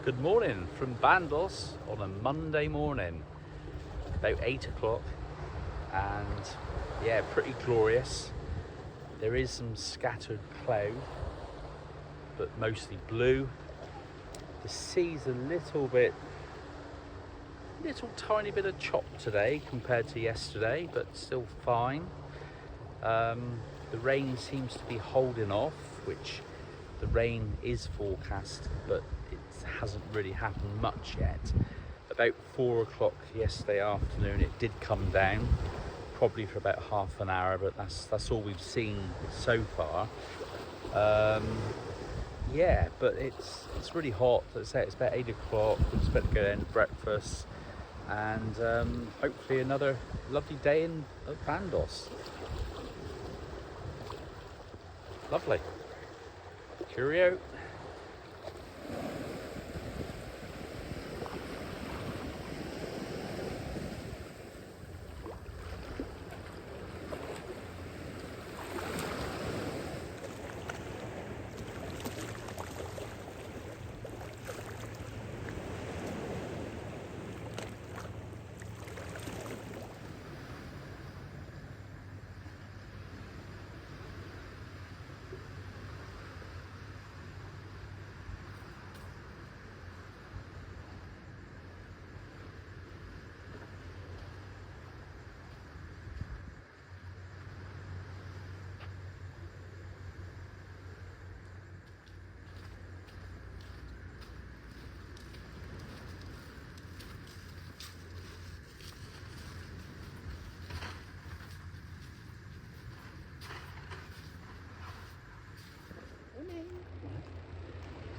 Good morning from Bandos on a Monday morning, about 8 o'clock, and yeah, pretty glorious. There is some scattered cloud, but mostly blue. The sea's a little tiny bit of chop today compared to yesterday, but still fine. The rain seems to be holding off, which the rain is forecast, but it hasn't really happened much yet. About 4 o'clock yesterday afternoon it did come down, probably for about half an hour, but that's all we've seen so far. Yeah, but it's really hot. Let's say it's about 8 o'clock. We expect to go down to breakfast, and hopefully another lovely day in Bandos. Lovely. Cheerio.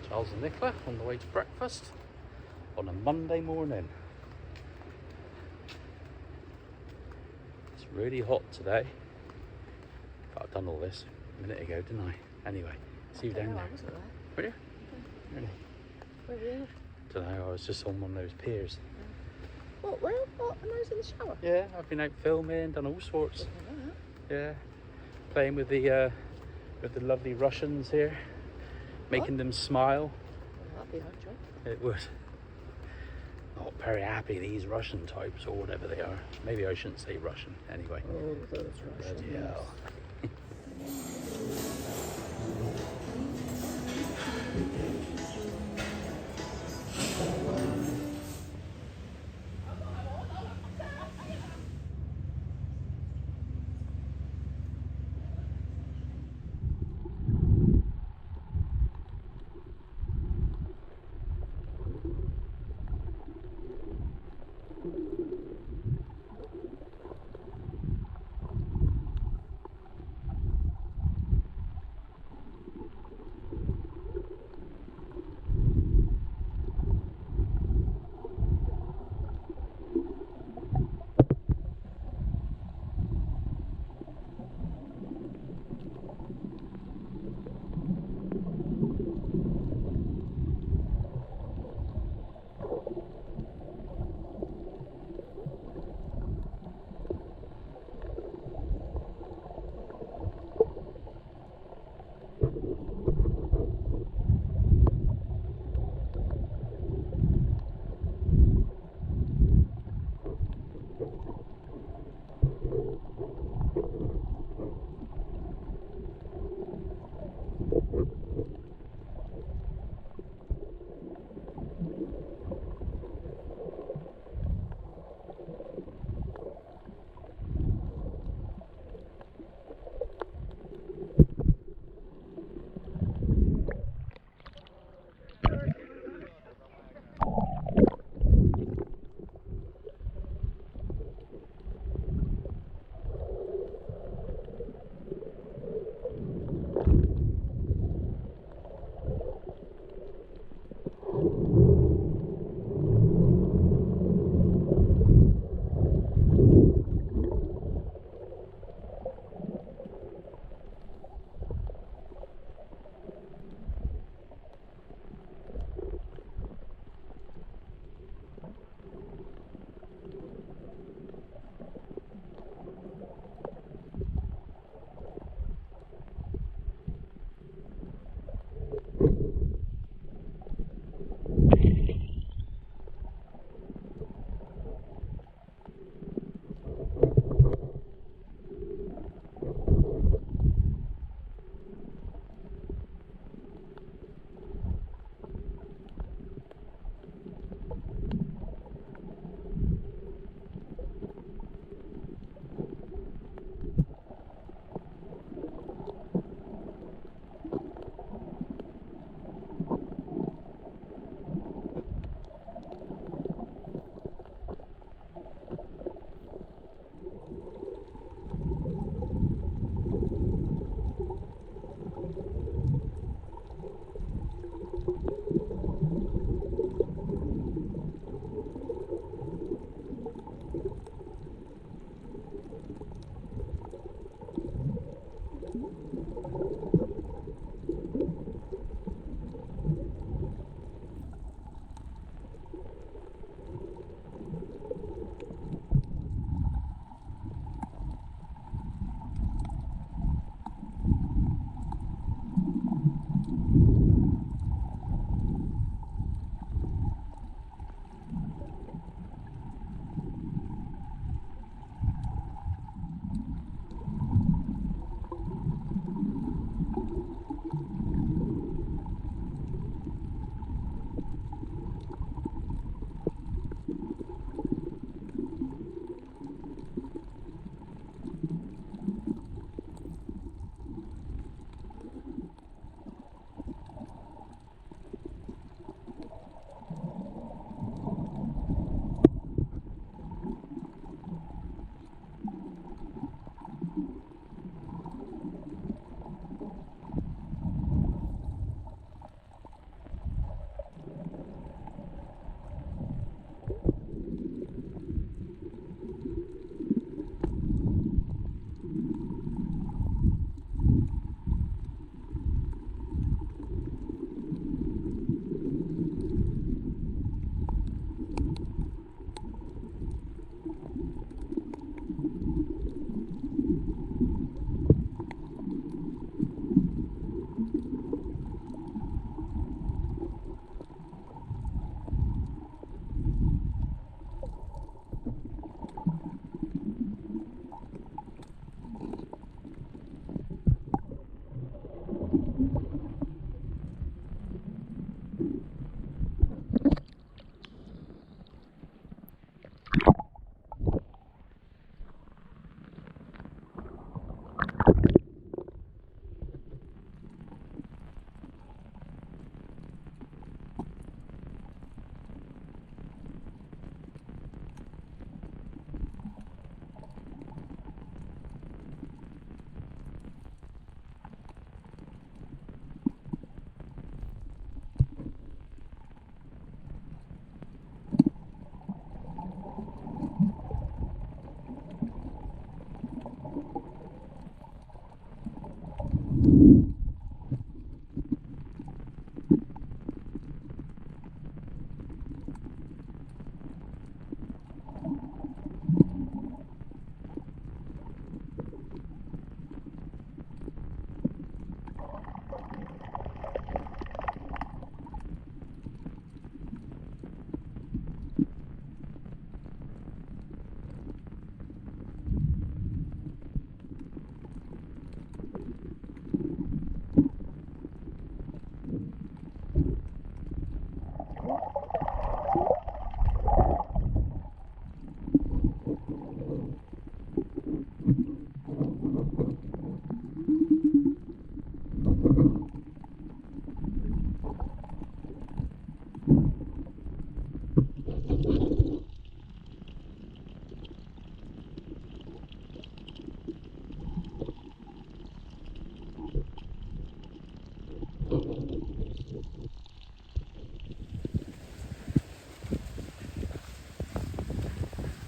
Charles and Nicola on the way to breakfast on a Monday morning. It's really hot today. But I've done all this a minute ago, didn't I? Anyway, see you down there. I wasn't there. Were you? Really? Where were you? Don't know, I was just on one of those piers. What? Where? What? And I was in the shower. Yeah, I've been out filming, done all sorts. Didn't know Yeah, playing with the lovely Russians here, making them smile. that. Well, that'd be a hard job. It would. Not very happy, these Russian types, or whatever they are. Maybe I shouldn't say Russian. Anyway. Oh, those Russians. Bloody hell.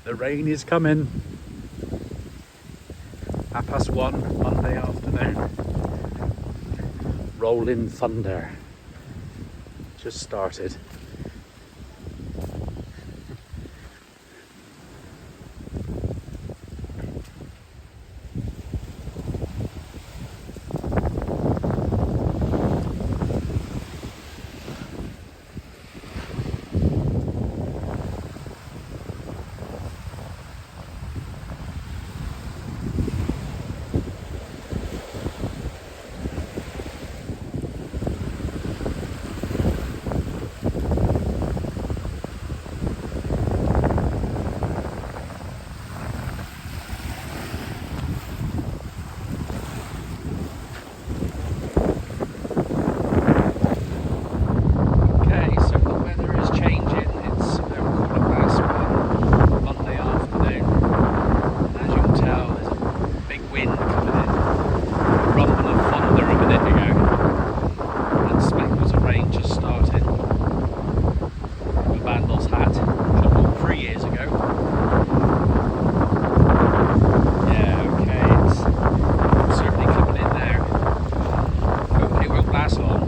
The rain is coming. 1:30, Monday afternoon. Rolling thunder. Just started. Bandos hat, which I bought 3 years ago. Yeah, okay, it's certainly coming in there. Hopefully it won't last long.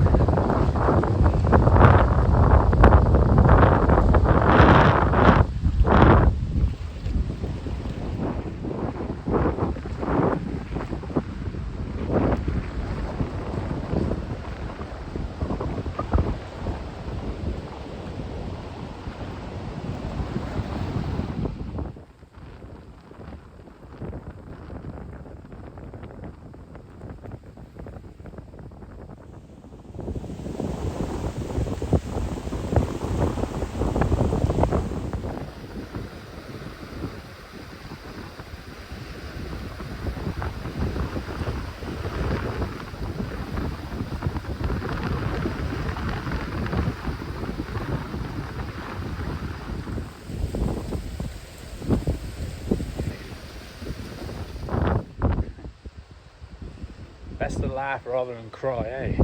Best to laugh rather than cry, eh?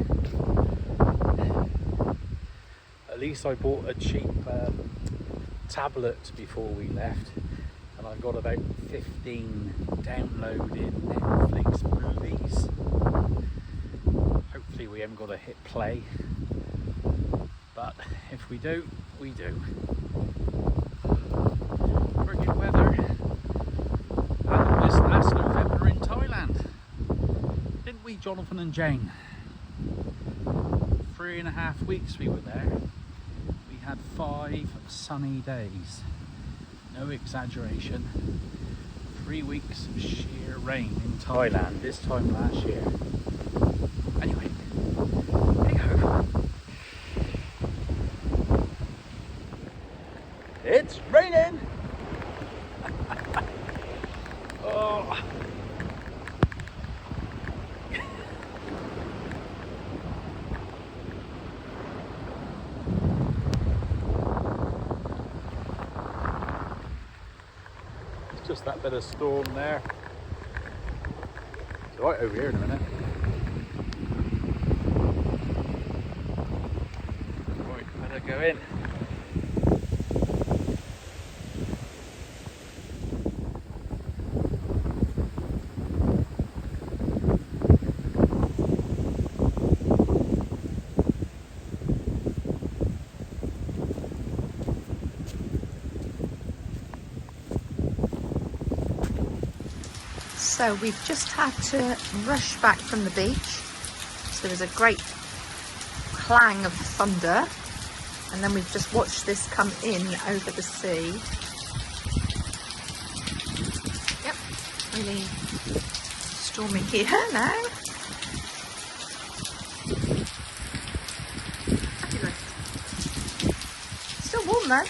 At least I bought a cheap tablet before we left, and I got about 15 downloaded Netflix movies. Hopefully we haven't got to hit play, but if we do, we do. Frigid weather, and it was last November in Thailand. Didn't we, Jonathan and Jane? 3.5 weeks we were there. We had 5 sunny days. No exaggeration. 3 weeks of sheer rain in Thailand this time last year. Anyway, there you go. It's raining! Oh. Just that bit of storm there. It's right over here in a minute. Right, better go in. So we've just had to rush back from the beach. So there was a great clang of thunder, and then we've just watched this come in over the sea. Yep, really stormy here now. Fabulous. Still warm though.